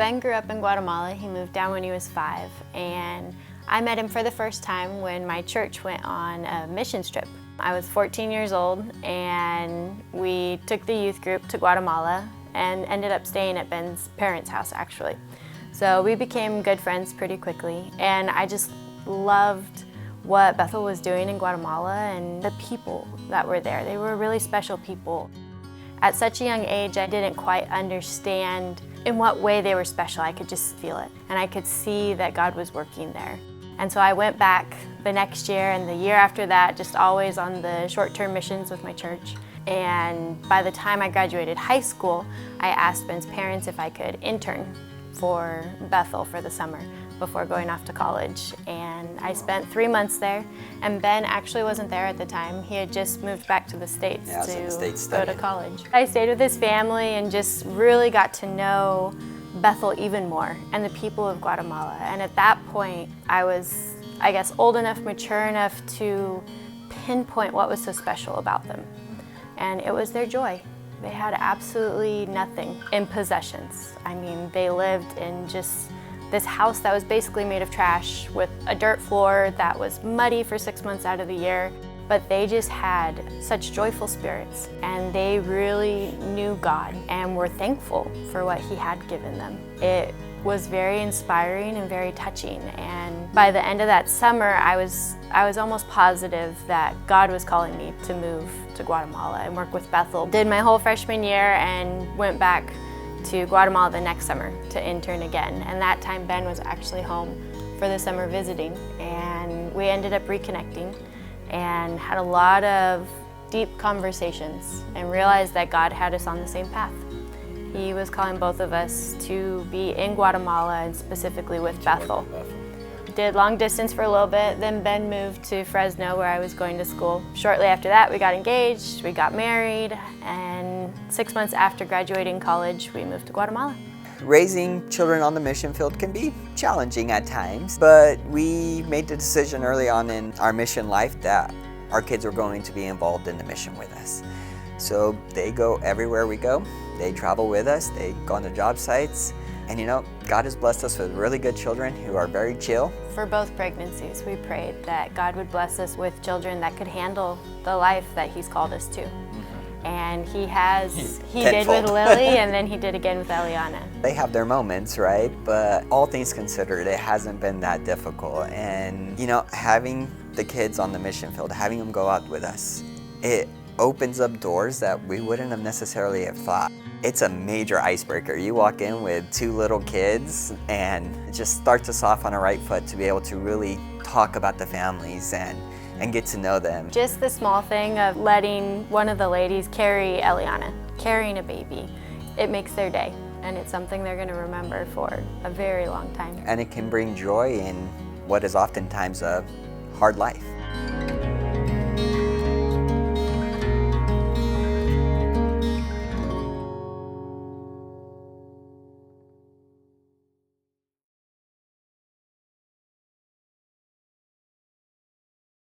Ben grew up in Guatemala. He moved down when he was 5, and I met him for the first time when my church went on a mission trip. I was 14 years old, and we took the youth group to Guatemala and ended up staying at Ben's parents' house, actually. So we became good friends pretty quickly, and I just loved what Bethel was doing in Guatemala and the people that were there. They were really special people. At such a young age, I didn't quite understand in what way they were special. I could just feel it, and I could see that God was working there. And so I went back the next year and the year after that, just always on the short-term missions with my church. And by the time I graduated high school, I asked Ben's parents if I could intern for Bethel for the summer before going off to college. And I spent 3 months there, and Ben actually wasn't there at the time. He had just moved back to the States to go to college. I stayed with his family and just really got to know Bethel even more and the people of Guatemala. And at that point, I was, I guess, old enough, mature enough to pinpoint what was so special about them. And it was their joy. They had absolutely nothing in possessions. I mean, they lived in just this house that was basically made of trash with a dirt floor that was muddy for 6 months out of the year. But they just had such joyful spirits, and they really knew God and were thankful for what He had given them. It was very inspiring and very touching, and by the end of that summer, I was almost positive that God was calling me to move to Guatemala and work with Bethel. Did my whole freshman year and went back to Guatemala the next summer to intern again, and that time Ben was actually home for the summer visiting, and we ended up reconnecting and had a lot of deep conversations and realized that God had us on the same path. He was calling both of us to be in Guatemala and specifically with Bethel. Did long distance for a little bit, then Ben moved to Fresno where I was going to school. Shortly after that, we got engaged, we got married, and 6 months after graduating college, we moved to Guatemala. Raising children on the mission field can be challenging at times, but we made the decision early on in our mission life that our kids were going to be involved in the mission with us. So they go everywhere we go. They travel with us, they go on the job sites, and you know, God has blessed us with really good children who are very chill. For both pregnancies, we prayed that God would bless us with children that could handle the life that He's called us to. And He did with Lily, and then He did again with Eliana. They have their moments, right? But all things considered, it hasn't been that difficult. And you know, having the kids on the mission field, having them go out with us, it opens up doors that we wouldn't have necessarily have thought. It's a major icebreaker. You walk in with 2 little kids, and it just starts us off on a right foot to be able to really talk about the families and get to know them. Just the small thing of letting one of the ladies carry Eliana, carrying a baby, it makes their day, and it's something they're going to remember for a very long time. And it can bring joy in what is oftentimes a hard life.